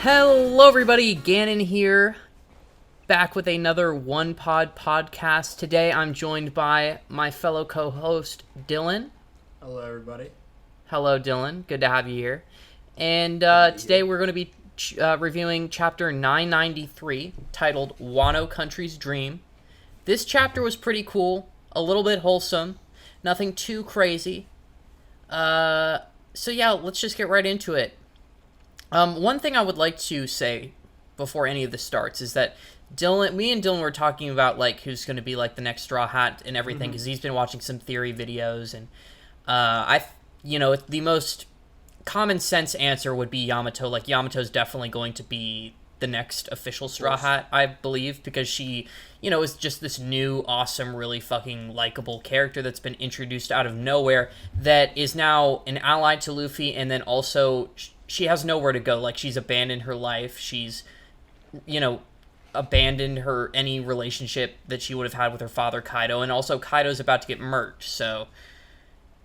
Hello everybody, Gannon here, back with another OnePod podcast. Today I'm joined by my fellow co-host, Dylan. Hello everybody. Hello Dylan, good to have you here. And today we're going to be reviewing chapter 993, titled Wano Country's Dream. This chapter was pretty cool, a little bit wholesome, nothing too crazy. So yeah, let's just get right into it. One thing I would like to say before any of this starts is that me and Dylan were talking about like who's going to be like the next Straw Hat and everything because he's been watching some theory videos, and the most common sense answer would be Yamato. Like Yamato's definitely going to be the next official Straw Hat, I believe, because she, is just this new, awesome, really fucking likable character that's been introduced out of nowhere that is now an ally to Luffy, and then also she has nowhere to go. Like, she's abandoned her life. She's, abandoned any relationship that she would have had with her father, Kaido, and also Kaido's about to get murked. So,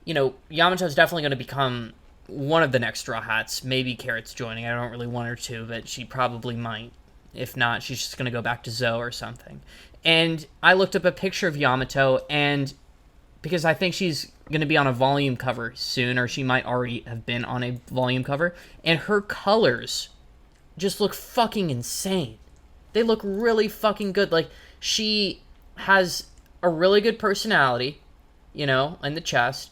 Yamato's definitely going to become one of the next Straw Hats. Maybe Carrot's joining. I don't really want her to, but she probably might. If not, she's just going to go back to Zoe or something. And I looked up a picture of Yamato, and because I think she's going to be on a volume cover soon, or she might already have been on a volume cover, and her colors just look fucking insane. They look really fucking good. Like, she has a really good personality, in the chest.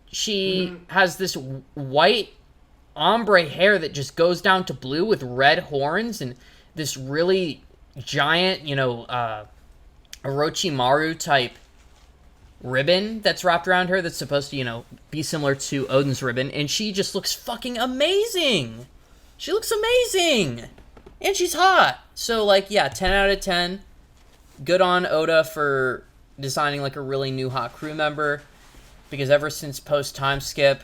She has this white ombre hair that just goes down to blue with red horns, and this really giant, Orochimaru type ribbon that's wrapped around her that's supposed to, be similar to Odin's ribbon, and she just looks fucking amazing. She looks amazing. And she's hot. So, 10 out of 10. Good on Oda for designing, a really new hot crew member. Because ever since post-time skip,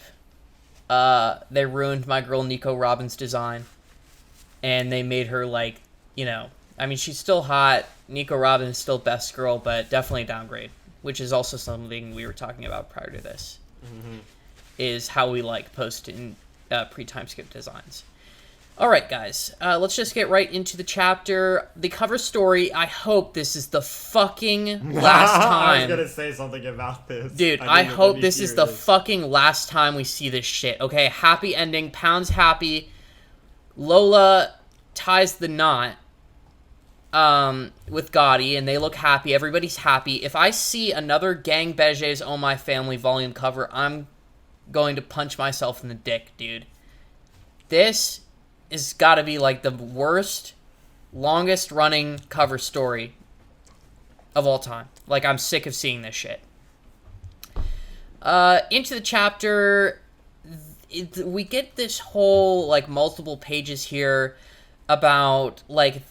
they ruined my girl Nico Robin's design. And they made her, she's still hot. Nico Robin is still best girl, but definitely a downgrade. Which is also something we were talking about prior to this. Is how we like post and pre-time skip designs. Alright, guys. Let's just get right into the chapter. The cover story, I hope this is the fucking last time. I was gonna say something about this. Dude, I hope this is the fucking last time we see this shit. Okay, happy ending. Pound's happy. Lola ties the knot with Gotti, and they look happy. Everybody's happy. If I see another Gang Bege's Oh My Family volume cover, I'm going to punch myself in the dick, dude. This is gotta be, the worst, longest running cover story of all time. I'm sick of seeing this shit. Into the chapter, we get this whole, multiple pages here about,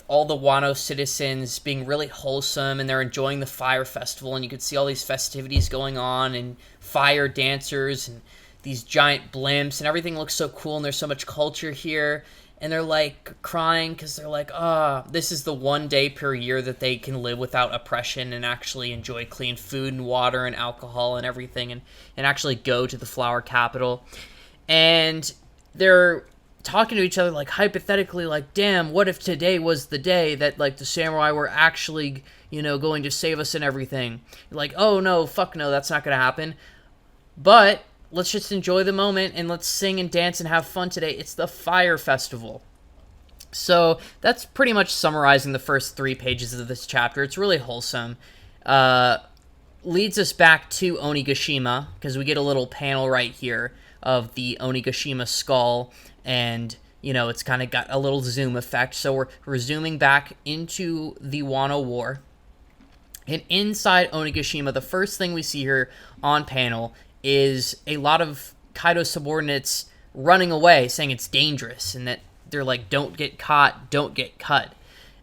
all the Wano citizens being really wholesome, and they're enjoying the fire festival, and you can see all these festivities going on, and fire dancers, and these giant blimps, and everything looks so cool, and there's so much culture here. And they're, crying because they're this is the one day per year that they can live without oppression and actually enjoy clean food and water and alcohol and everything, and actually go to the flower capital. And they're talking to each other, hypothetically, damn, what if today was the day that, the samurai were actually, going to save us and everything? Oh, no, fuck no, that's not going to happen. But let's just enjoy the moment, and let's sing and dance and have fun today. It's the Fire Festival. So that's pretty much summarizing the first 3 pages of this chapter. It's really wholesome. Leads us back to Onigashima, because we get a little panel right here of the Onigashima skull, and, it's kind of got a little zoom effect. So we're zooming back into the Wano War. And inside Onigashima, the first thing we see here on panel is a lot of Kaido's subordinates running away, saying it's dangerous, and that they're don't get caught, don't get cut.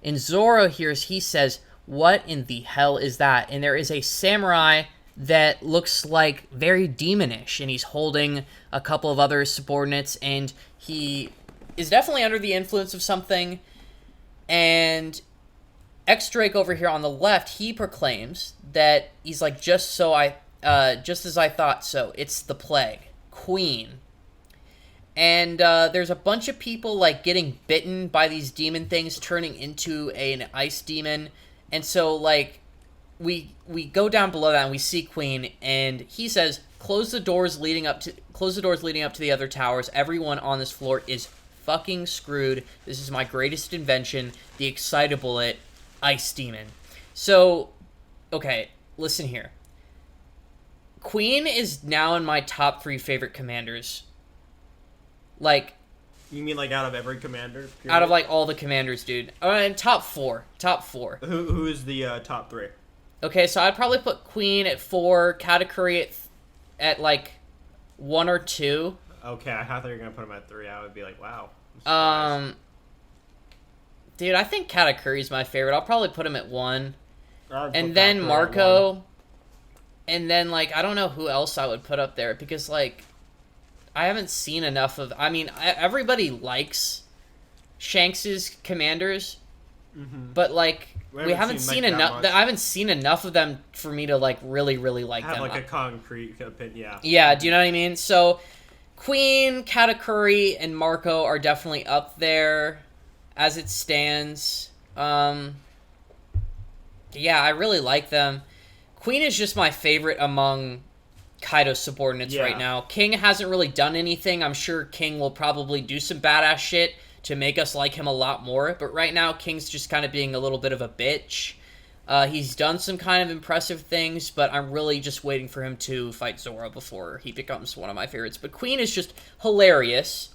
And Zoro hears, he says, what in the hell is that? And there is a samurai that looks very demonish, and he's holding a couple of other subordinates, and he is definitely under the influence of something. And X-Drake over here on the left, he proclaims that he's just as I thought so. It's the plague. Queen. And there's a bunch of people like getting bitten by these demon things, turning into an ice demon. And so like we go down below that and we see Queen, and he says, close the doors leading up to the other towers. Everyone on this floor is fucking screwed. This is my greatest invention, the Excitable Ice Demon. So, okay, listen here. Queen is now in my top 3 favorite commanders. Like, You mean like out of every commander? Period? out of like all the commanders, dude. Top 4. Who is the top 3? Okay, so I'd probably put Queen at 4, Katakuri at like 1 or 2. Okay, I thought you were gonna put him at 3. I would be like, wow. Dude, I think Katakuri's my favorite. I'll probably put him at 1. And then Katakuri at Marco. 1. And then, like, I don't know who else I would put up there, because, like, I haven't seen enough of... I mean, everybody likes Shanks's commanders, but, like, we haven't seen enough... I haven't seen enough of them for me to, like, really, really like them. Have, like, a concrete opinion, yeah. Yeah, do you know what I mean? So, Queen, Katakuri, and Marco are definitely up there as it stands. Yeah, I really like them. Queen is just my favorite among Kaido's subordinates right now. King hasn't really done anything. I'm sure King will probably do some badass shit to make us like him a lot more. But right now, King's just kind of being a little bit of a bitch. He's done some kind of impressive things, but I'm really just waiting for him to fight Zoro before he becomes one of my favorites. But Queen is just hilarious.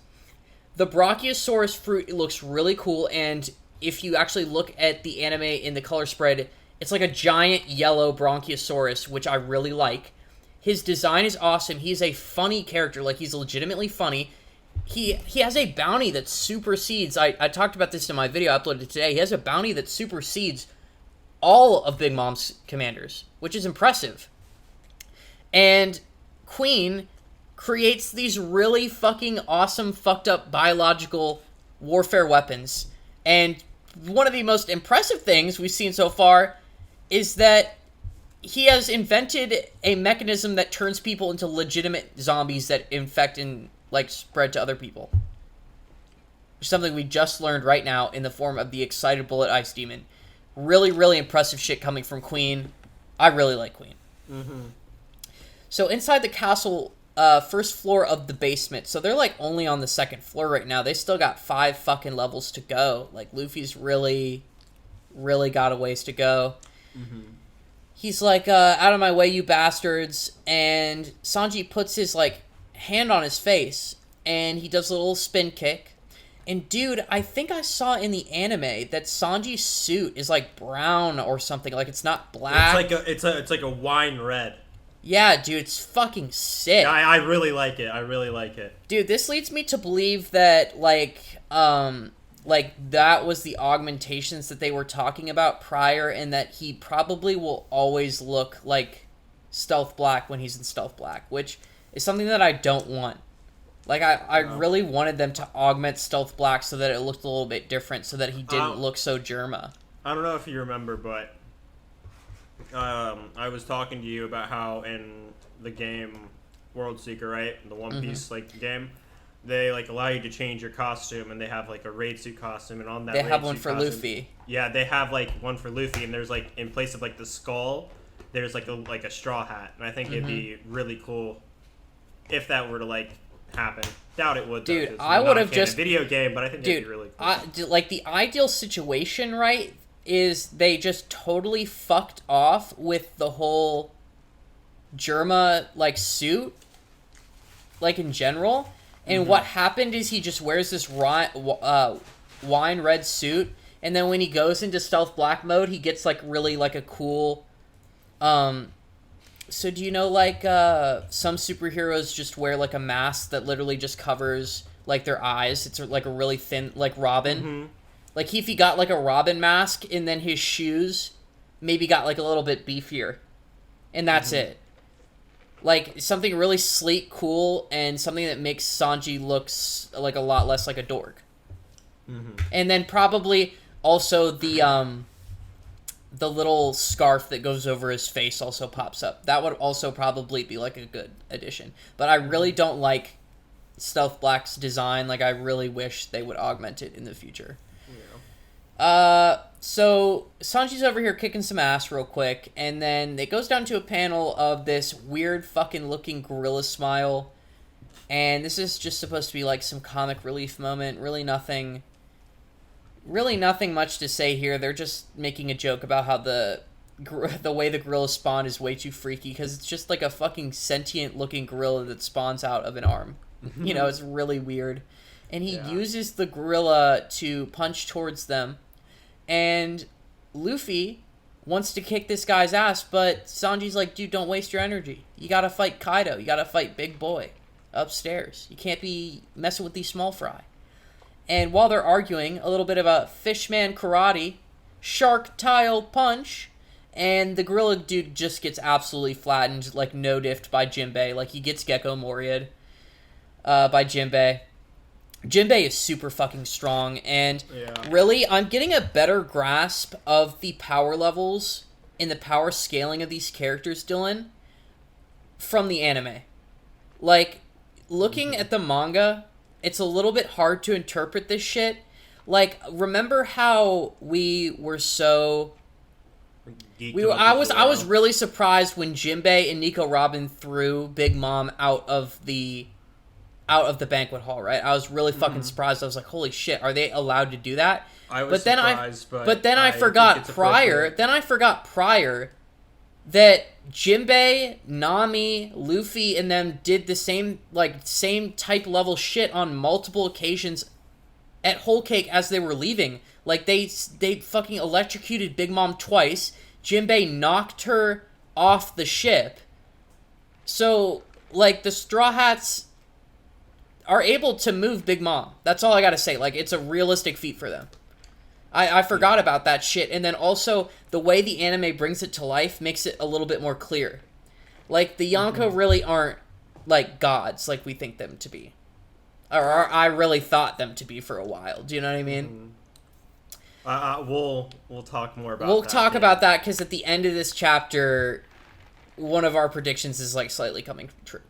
The Brachiosaurus fruit looks really cool, and if you actually look at the anime in the color spread, it's like a giant yellow Bronchiosaurus, which I really like. His design is awesome. He's a funny character. Like, he's legitimately funny. He has a bounty that supersedes... I talked about this in my video I uploaded today. He has a bounty that supersedes all of Big Mom's commanders, which is impressive. And Queen creates these really fucking awesome, fucked up biological warfare weapons. And one of the most impressive things we've seen so far is that he has invented a mechanism that turns people into legitimate zombies that infect and, like, spread to other people. Something we just learned right now in the form of the Excitable Ice Demon. Really, really impressive shit coming from Queen. I really like Queen. So inside the castle, first floor of the basement. So they're, like, only on the second floor right now. They still got 5 fucking levels to go. Like, Luffy's really, really got a ways to go. He's like, out of my way, you bastards. And Sanji puts his, like, hand on his face, and he does a little spin kick. And, dude, I think I saw in the anime that Sanji's suit is, like, brown or something. Like, it's not black. It's like a wine red. Yeah, dude, it's fucking sick. I really like it. Dude, this leads me to believe that, like, that was the augmentations that they were talking about prior, and that he probably will always look like Stealth Black when he's in Stealth Black, which is something that I don't want. Like, I really wanted them to augment Stealth Black so that it looked a little bit different, so that he didn't look so Germa. I don't know if you remember, but I was talking to you about how in the game World Seeker, right? The One Piece, like, game, they, like, allow you to change your costume, and they have, like, a raid suit costume, and on that they raid have one suit for costume, Luffy. Yeah, they have, like, one for Luffy, and there's, like, in place of, like, the skull, there's, like, a straw hat, and I think it'd be really cool if that were to, like, happen. Doubt it would, though, dude. I would have just a video game, but I think it'd be really cool. Like, the ideal situation, right, is they just totally fucked off with the whole Germa, like, suit, like, in general. And what happened is he just wears this wine red suit, and then when he goes into Stealth Black mode, he gets, like, really, like, a cool... So do you know, like, some superheroes just wear, like, a mask that literally just covers, like, their eyes? It's, like, a really thin, like, Robin. Like, if he got, like, a Robin mask, and then his shoes maybe got, like, a little bit beefier. And that's it. Like, something really sleek, cool, and something that makes Sanji looks like a lot less like a dork. And then probably also the little scarf that goes over his face also pops up. That would also probably be, like, a good addition. But I really don't like Stealth Black's design. Like, I really wish they would augment it in the future. So Sanji's over here kicking some ass real quick, and then it goes down to a panel of this weird fucking looking gorilla smile, and this is just supposed to be like some comic relief moment. Really nothing much to say here. They're just making a joke about how the way the gorilla spawned is way too freaky, because it's just like a fucking sentient looking gorilla that spawns out of an arm. You know, it's really weird. And he uses the gorilla to punch towards them. And Luffy wants to kick this guy's ass, but Sanji's like, dude, don't waste your energy. You gotta fight Kaido. You gotta fight Big Boy upstairs. You can't be messing with these small fry. And while they're arguing, a little bit of a fishman karate, shark tile punch, and the gorilla dude just gets absolutely flattened, like no-diffed by Jinbei. Like, he gets Gecko Moria'd by Jinbei. Jinbei is super fucking strong, and really, I'm getting a better grasp of the power levels and the power scaling of these characters, Dylan, from the anime. Like, looking at the manga, it's a little bit hard to interpret this shit. Like, remember how we were so... I was really surprised when Jinbei and Nico Robin threw Big Mom out of the banquet hall, right? I was really fucking surprised. I was like, holy shit, are they allowed to do that? I was surprised, but then I forgot prior that Jinbei, Nami, Luffy, and them did the same type level shit on multiple occasions at Whole Cake as they were leaving. Like, they fucking electrocuted Big Mom twice. Jinbei knocked her off the ship. So, like, the Straw Hats are able to move Big Mom. That's all I gotta say. Like, it's a realistic feat for them. I forgot about that shit. And then also, the way the anime brings it to life makes it a little bit more clear. Like, the Yonko really aren't, like, gods like we think them to be. Or I really thought them to be for a while. Do you know what I mean? We'll talk more about that. We'll talk about that, because at the end of this chapter, one of our predictions is, like, slightly coming true.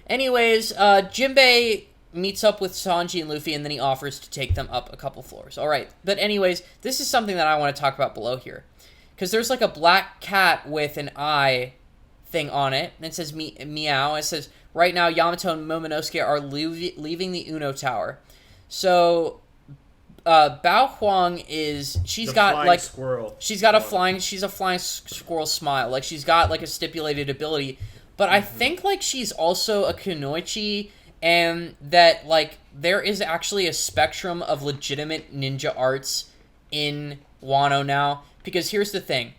Anyways, Jinbei meets up with Sanji and Luffy, and then he offers to take them up a couple floors. Alright, but anyways, this is something that I want to talk about below here. Because there's like a black cat with an eye thing on it, and it says meow. It says, right now, Yamato and Momonosuke are leaving the Uno Tower. So, Bao Huang is, she's a flying squirrel smile. Like, she's got, like, a stipulated ability. But I think, like, she's also a kunoichi, and that, like, there is actually a spectrum of legitimate ninja arts in Wano now. Because here's the thing.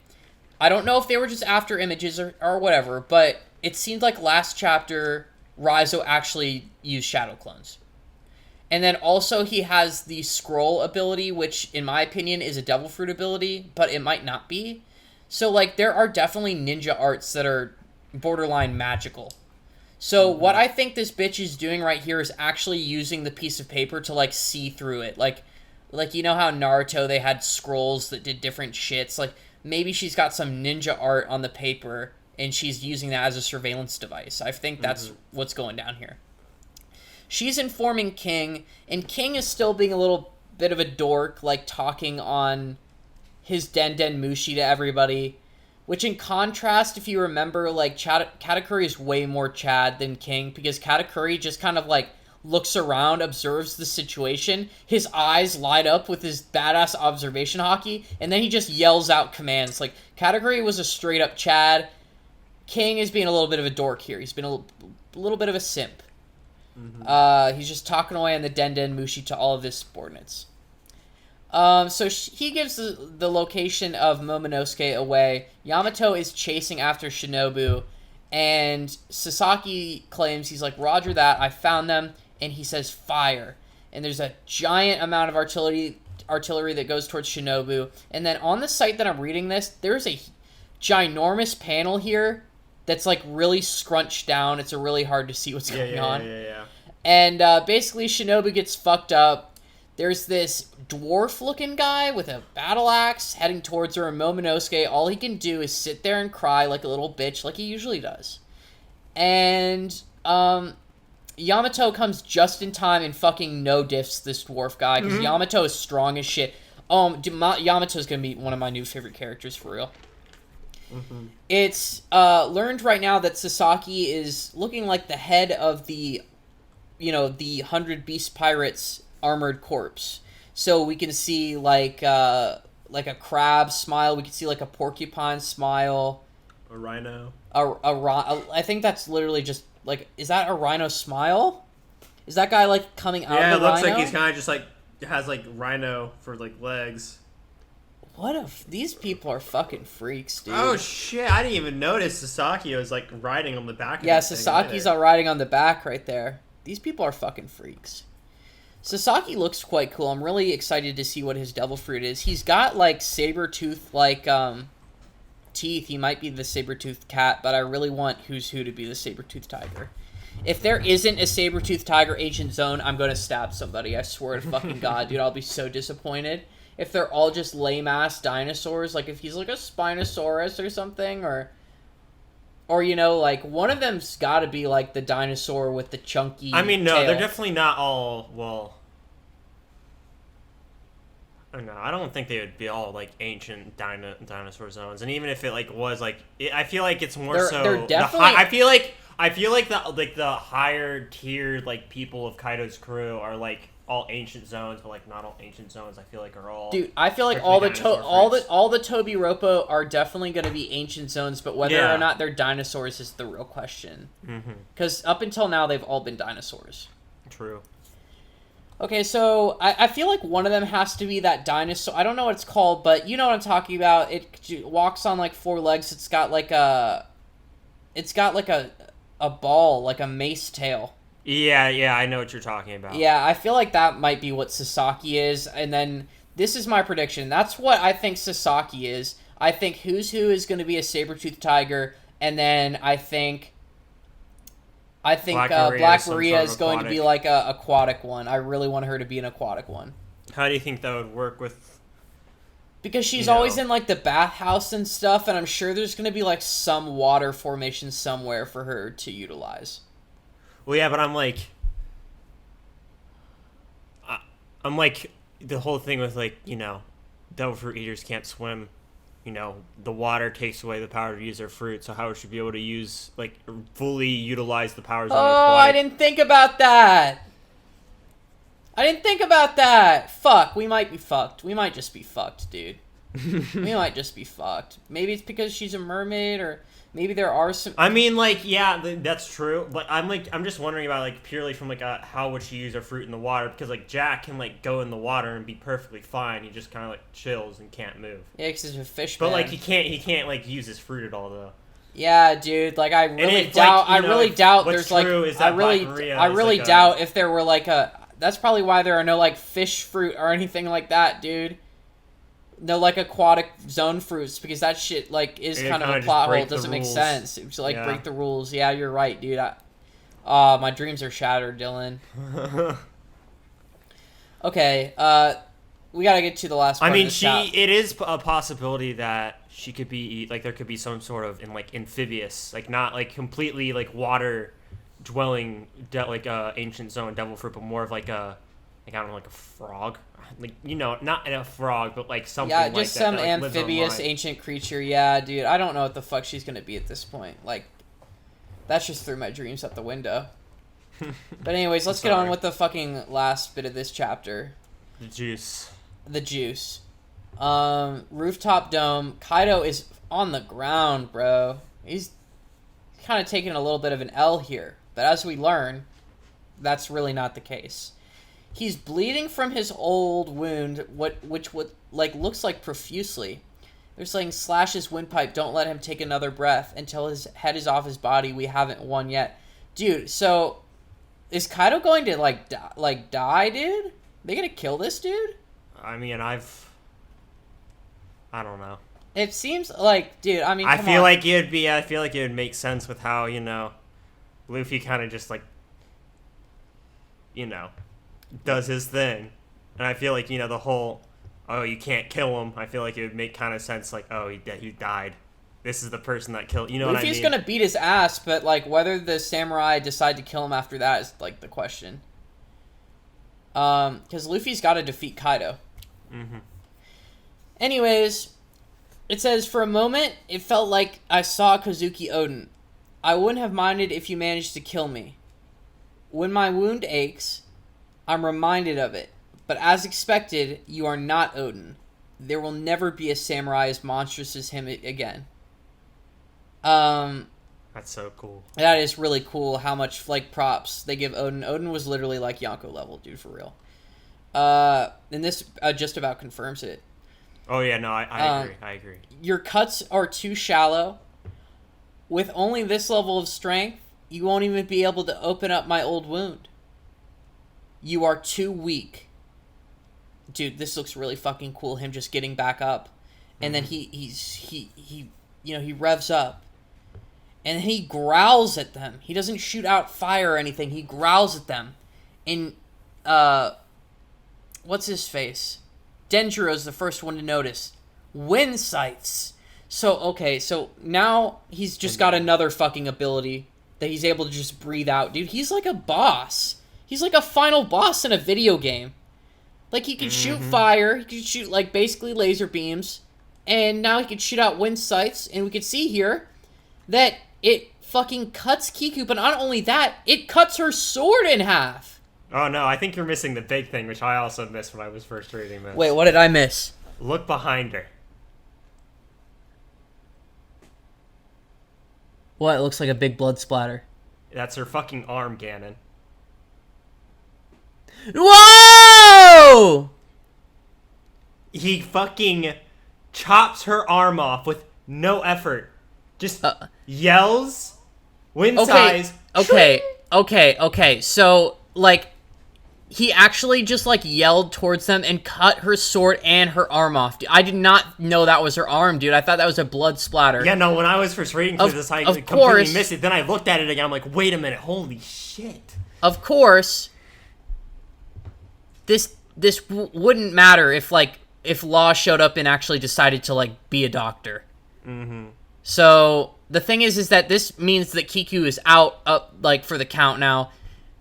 I don't know if they were just after images or whatever, but it seemed like last chapter, Raizo actually used shadow clones. And then also he has the scroll ability, which, in my opinion, is a devil fruit ability, but it might not be. So, like, there are definitely ninja arts that are borderline magical. So what I think this bitch is doing right here is actually using the piece of paper to, like, see through it. Like you know how Naruto, they had scrolls that did different shits? Like, maybe she's got some ninja art on the paper, and she's using that as a surveillance device. I think that's what's going down here. She's informing King, and King is still being a little bit of a dork, like, talking on his Den Mushi to everybody. Which, in contrast, if you remember, like, Katakuri is way more Chad than King, because Katakuri just kind of, like, looks around, observes the situation, his eyes light up with his badass observation hockey, and then he just yells out commands. Like, Katakuri was a straight-up Chad. King is being a little bit of a dork here. He's been a little bit of a simp. He's just talking away on the Den Mushi to all of his subordinates. So he gives the location of Momonosuke away. Yamato is chasing after Shinobu, and Sasaki claims, he's like, roger that, I found them, and he says fire. And there's a giant amount of artillery that goes towards Shinobu. And then on the site that I'm reading this, there's a ginormous panel here that's, like, really scrunched down. It's really hard to see what's going on. And basically Shinobu gets fucked up. There's this dwarf-looking guy with a battle axe heading towards her, and Momonosuke, all he can do is sit there and cry like a little bitch, like he usually does. And Yamato comes just in time and fucking no diffs this dwarf guy, because Yamato is strong as shit. Yamato's gonna be one of my new favorite characters, for real. It's learned right now that Sasaki is looking like the head of the 100 Beast Pirates armored corpse. So we can see like a crab smile. We can see like a porcupine smile. A rhino. I think that's literally just like, is that a rhino smile? Is that guy like coming out of the rhino? Yeah, it looks like he's kind of just like has like rhino for like legs. What if these people are fucking freaks, dude? Oh shit! I didn't even notice Sasaki was like riding on the back. Yeah, Sasaki's riding on the back right there. These people are fucking freaks. Sasaki looks quite cool. I'm really excited to see what his devil fruit is. He's got like saber-tooth like teeth. He might be the saber-toothed cat, but I really want Who's Who to be the saber-toothed tiger. If there isn't a saber-toothed tiger ancient zone, I'm gonna stab somebody. I swear to fucking God, dude. I'll be so disappointed. If they're all just lame-ass dinosaurs, like if he's like a Spinosaurus or something, or like one of them's got to be like the dinosaur with the chunky I mean, no, tail. they're definitely not all, well, I don't know, I don't think they would be all like ancient dinosaur zones, and even if it like was like, I feel like it's more they're definitely... I feel like the higher tiered like people of Kaido's crew are like all ancient zones, but like not all ancient zones. I feel like are all. Dude, I feel like all the Tobi Roppo are definitely going to be ancient zones, but whether or not they're dinosaurs is the real question. Because up until now, they've all been dinosaurs. True. Okay, so I feel like one of them has to be that dinosaur. I don't know what it's called, but you know what I'm talking about. It walks on like 4 legs. It's got like a ball, like a mace tail. Yeah, I know what you're talking about. Yeah, I feel like that might be what Sasaki is, and then this is my prediction. That's what I think Sasaki is. I think Who's Who is going to be a saber-toothed tiger, and then I think Black Maria is going to be like a aquatic one. I really want her to be an aquatic one. How do you think that would work with? Because she's always in like the bathhouse and stuff, and I'm sure there's going to be like some water formation somewhere for her to utilize. Well, yeah, but I'm like, the whole thing with like, devil fruit eaters can't swim. The water takes away the power to use their fruit. So how should be able to use fully utilize the powers? I didn't think about that. Fuck, we might be fucked. We might just be fucked, dude. We might just be fucked. Maybe it's because she's a mermaid, or maybe there are some... I mean, yeah, that's true. But I'm just wondering about, purely from, how would she use her fruit in the water? Because, Jack can, go in the water and be perfectly fine. He just kind of, chills and can't move. Yeah, because he's a fish But, man. he can't, use his fruit at all, though. Yeah, dude. I really doubt... I really doubt there's, I really doubt if there were, a... That's probably why there are no, fish fruit or anything like that, dude. No, aquatic zone fruits, because that shit, is kind of a plot hole. It doesn't make sense. It's break the rules. Yeah, you're right, dude. My dreams are shattered, Dylan. Okay, we gotta get to the last part of this it is a possibility that she could be, there could be some sort of, amphibious, not, completely, water dwelling, ancient zone devil fruit, but more of, I don't know, a frog. Not a frog, but something like that. Yeah, just some amphibious ancient creature. Yeah, dude. I don't know what the fuck she's gonna be at this point. That's just threw my dreams out the window. But anyways, let's get on with the fucking last bit of this chapter. The juice. Rooftop dome. Kaido is on the ground, bro. He's kind of taking a little bit of an L here. But as we learn, that's really not the case. He's bleeding from his old wound, which looks like profusely. They're saying slash his windpipe, don't let him take another breath until his head is off his body. We haven't won yet. Dude, so is Kaido going to die, dude? They gonna kill this dude? I mean, I don't know. It seems dude, I mean, I feel like it would make sense with how, Luffy kind of just does his thing. And I feel like, the whole, oh, you can't kill him, I feel like it would make kind of sense, he died. this is the person that killed. You know what I mean? Luffy's gonna beat his ass, but like whether the samurai decide to kill him after that is like the question. Because Luffy's got to defeat Kaido. Mm-hmm. Anyways, it says, for a moment, it felt like I saw Kozuki Oden. I wouldn't have minded if you managed to kill me. When my wound aches, I'm reminded of it. But as expected, you are not Oden. There will never be a samurai as monstrous as him again. That's so cool. That is really cool how much, like, props they give Odin. Odin was literally, like, Yonko level, dude, for real. And this just about confirms it. Oh, yeah, no, I agree. Your cuts are too shallow. With only this level of strength, you won't even be able to open up my old wound. You are too weak. Dude, this looks really fucking cool, him just getting back up. And then he revs up. And then he growls at them. He doesn't shoot out fire or anything. He growls at them. And, what's his face? Denjiro's the first one to notice. Wind sights. So now he's just got another fucking ability that he's able to just breathe out. Dude, he's like a boss. He's like a final boss in a video game. Like, he could shoot fire. He could shoot, like, basically laser beams. And now he could shoot out wind sights. And we could see here that it fucking cuts Kiku, but not only that, it cuts her sword in half. Oh, no, I think you're missing the big thing, which I also missed when I was first reading this. Wait, what did I miss? Look behind her. What? It looks like a big blood splatter. That's her fucking arm, Gannon. Whoa! He fucking chops her arm off with no effort. Just yells, wind sighs. Okay. So, like, he actually just, like, yelled towards them and cut her sword and her arm off. I did not know that was her arm, dude. I thought that was a blood splatter. Yeah, no, when I was first reading through this, I completely missed it. Then I looked at it again. I'm like, wait a minute. Holy shit. Of course, this wouldn't matter if Law showed up and actually decided to, like, be a doctor. Mm-hmm. So, the thing is that this means that Kiku is out, for the count now.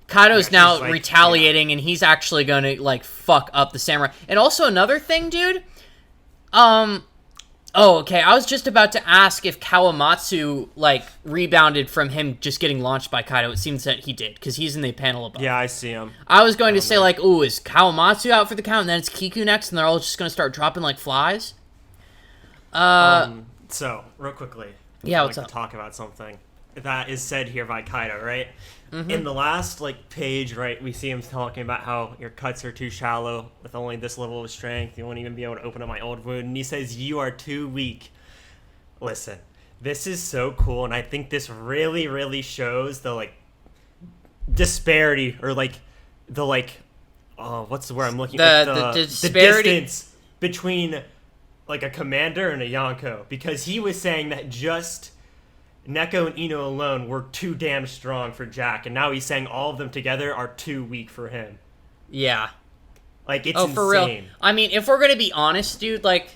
Kaido's now retaliating, and he's actually gonna, like, fuck up the samurai. And also, another thing, dude, I was just about to ask if Kawamatsu, like, rebounded from him just getting launched by Kaido. It seems that he did, because he's in the panel above. Yeah, I see him. I was going to say, like, ooh, is Kawamatsu out for the count, and then it's Kiku next, and they're all just gonna start dropping like flies? So, real quickly, yeah, I'd like to talk about something that is said here by Kaido, right? Mm-hmm. In the last, like, page, right, we see him talking about how your cuts are too shallow with only this level of strength. You won't even be able to open up my old wound. And he says, you are too weak. Listen, this is so cool, and I think this really, really shows the, like, disparity, or, like, the, like, what's the word I'm looking for? The disparity. The distance between, like, a commander and a Yonko. Because he was saying that just Neko and Ino alone were too damn strong for Jack, and now he's saying all of them together are too weak for him. Yeah. Like, it's insane. For real. I mean, if we're gonna be honest, dude, like,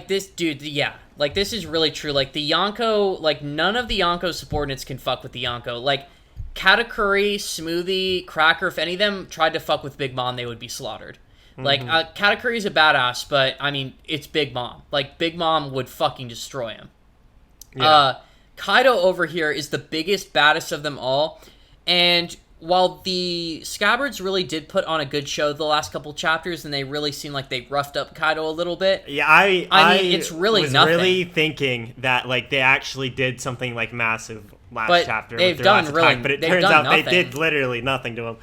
this, dude, yeah. Like, this is really true. Like, the Yonko, like, none of the Yonko subordinates can fuck with the Yonko. Like, Katakuri, Smoothie, Cracker, if any of them tried to fuck with Big Mom, they would be slaughtered. Like, Katakuri's a badass, but, I mean, it's Big Mom. Like, Big Mom would fucking destroy him. Yeah. Kaido over here is the biggest, baddest of them all. And while the Scabbards really did put on a good show the last couple chapters, and they really seemed like they roughed up Kaido a little bit. Yeah, I mean, it's really was nothing. really thinking that, like, they actually did something, like, massive last chapter. They've with their done last really, attack, but it turns out they did literally nothing to him.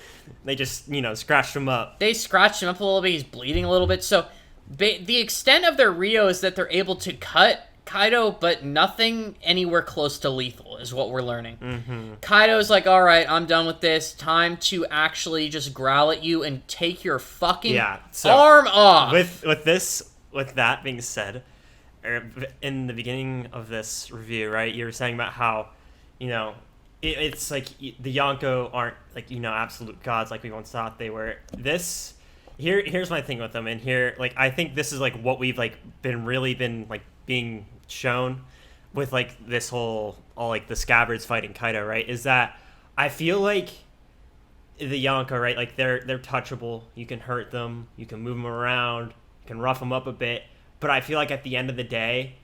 They just, scratched him up. They scratched him up a little bit. He's bleeding a little bit. So the extent of their Rio is that they're able to cut Kaido, but nothing anywhere close to lethal is what we're learning. Mm-hmm. Kaido's like, all right, I'm done with this. Time to actually just growl at you and take your fucking arm off. With that being said, in the beginning of this review, right, you were saying about how, it's like the Yonko aren't, like, absolute gods like we once thought they were. This here's my thing with them, and here, like, I think this is like what we've like been like being shown with like this whole all like the scabbards fighting Kaido, right? Is that I feel like the Yonko, right? Like they're touchable. You can hurt them, you can move them around, you can rough them up a bit, but I feel like at the end of the day,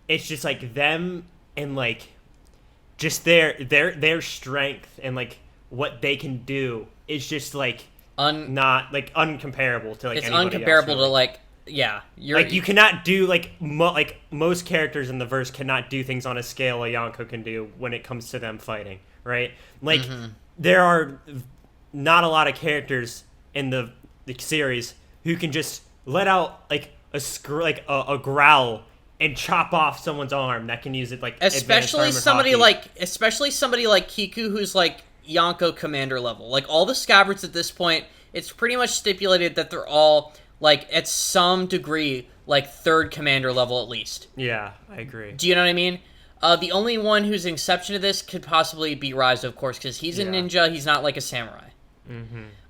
it's just like them and like just their strength and like what they can do is just like not like uncomparable to like it's anybody uncomparable else, really. to like you're Like you cannot do like like most characters in the verse cannot do things on a scale a Yonko can do when it comes to them fighting, right? Like there are not a lot of characters in the series who can just let out like a growl and chop off someone's arm that can use it like especially somebody like Kiku who's like Yonko commander level. Like all the scabbards at this point, it's pretty much stipulated that they're all like at some degree like third commander level at least. Yeah, I agree. Do you know what I mean? The only one who's an exception to this could possibly be Rise, of course, because he's a ninja. He's not like a samurai.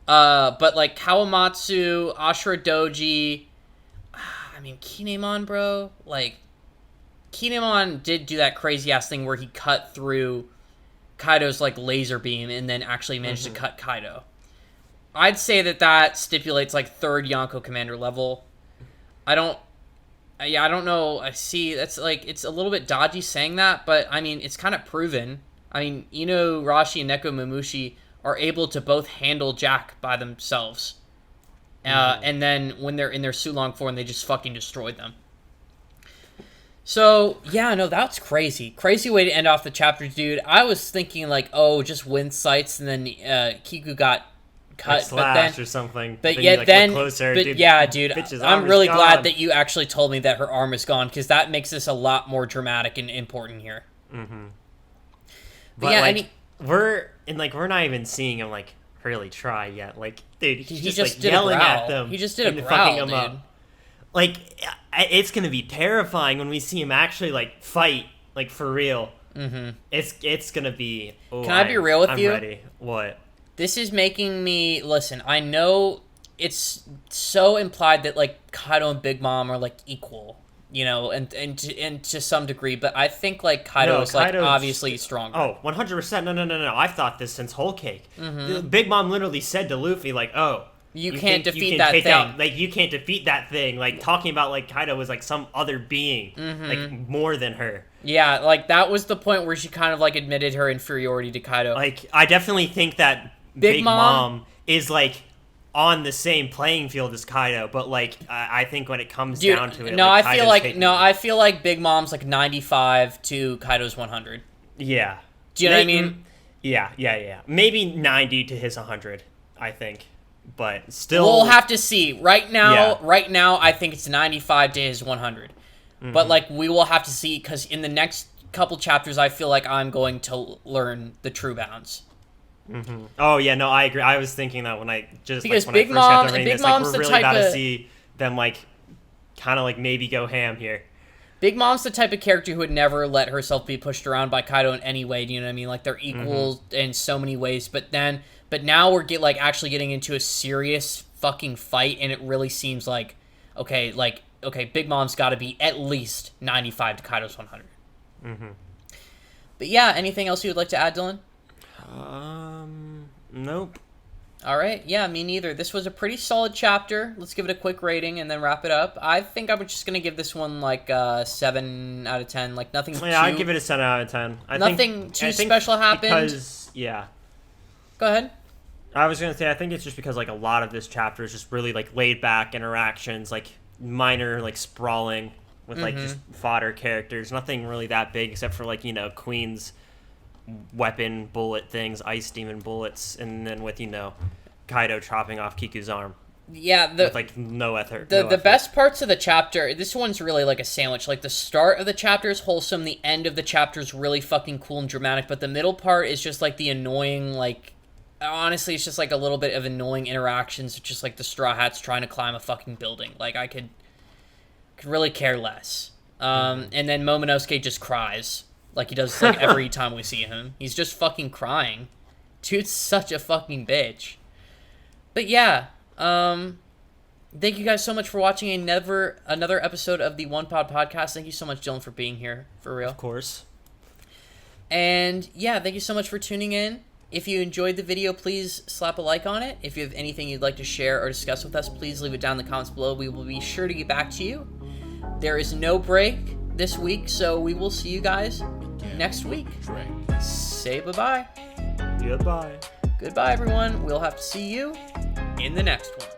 But like Kawamatsu, Ashura Doji, I mean Kinemon, bro. Like Kinemon did do that crazy ass thing where he cut through Kaido's like laser beam and then actually managed to cut Kaido. I'd say that stipulates like third Yonko commander level. I don't know. I see that's like it's a little bit dodgy saying that, but I mean it's kind of proven. I mean Ino, Rashi, and Neko Mamushi are able to both handle Jack by themselves. And then when they're in their Sulong form, they just fucking destroyed them. So, yeah, no, that's crazy. Crazy way to end off the chapter, dude. I was thinking, like, oh, just wind sights, and then Kiku got cut. Like slash or something. But then yet you, like, then... closer, but dude, yeah, dude, I'm really gone. glad that you actually told me that her arm is gone, because that makes this a lot more dramatic and important here. But yeah, like, we're not even seeing him, like, really try yet. Like, dude, he's just like, yelling at them. He just did a growl, dude. Up. Like, it's gonna be terrifying when we see him actually like fight, like for real. It's gonna be. Oh, Can I be real with you? I'm ready. What? This is making me listen. I know it's so implied that like Kaido and Big Mom are like equal, you know, and to some degree. But I think like Kaido's like obviously stronger. Oh, 100%. No. I've thought this since Whole Cake. Big Mom literally said to Luffy like, "Oh, you can't defeat that thing. Like you can't defeat that thing." Like talking about like Kaido was like some other being, like more than her. Yeah, like that was the point where she kind of like admitted her inferiority to Kaido. Like I definitely think that Big Mom is like on the same playing field as Kaido, but like I think when it comes down to it, no, like, I feel like Big Mom's like 95 to Kaido's 100. Yeah. Do you know what I mean? Yeah. Maybe 90 to his 100, I think. But still, we'll have to see. Right now, I think it's 95 to his 100. But like we will have to see because in the next couple chapters, I feel like I'm going to learn the true bounds. Oh yeah, no, I agree. I was thinking that when I just because like, when Big I first Mom, got to reading Big this, Mom's like, we're the really type about of to see them like kind of like maybe go ham here. Big Mom's the type of character who would never let herself be pushed around by Kaido in any way. Do you know what I mean? Like they're equals in so many ways, but now we're actually getting into a serious fucking fight, and it really seems like okay, Big Mom's got to be at least 95 to Kaido's 100. But yeah, anything else you would like to add, Dylan? Nope. All right, yeah, me neither. This was a pretty solid chapter. Let's give it a quick rating and then wrap it up. I think I'm just gonna give this one like 7 out of 10. Like nothing. Yeah, I'd give it a 7 out of 10. Nothing too special happened. Because Go ahead. I was gonna say I think it's just because like a lot of this chapter is just really like laid back interactions, like minor like sprawling with like just fodder characters. Nothing really that big except for like Queen's weapon bullet things, ice demon bullets, and then with Kaido chopping off Kiku's arm. Yeah, with like no effort. The best parts of the chapter. This one's really like a sandwich. Like the start of the chapter is wholesome. The end of the chapter is really fucking cool and dramatic. But the middle part is just like the annoying like. Honestly, it's just like a little bit of annoying interactions. It's just like the Straw Hats trying to climb a fucking building. Like I could really care less. And then Momonosuke just cries. Like he does like every time we see him. He's just fucking crying. Dude's such a fucking bitch. But yeah, Thank you guys so much for watching another episode of the OnePod podcast. Thank you so much, Dylan, for being here, for real. Of course. And yeah, thank you so much for tuning in. If you enjoyed the video, please slap a like on it. If you have anything you'd like to share or discuss with us, please leave it down in the comments below. We will be sure to get back to you. There is no break this week, so we will see you guys next week. Say bye-bye. Goodbye. Goodbye, everyone. We'll have to see you in the next one.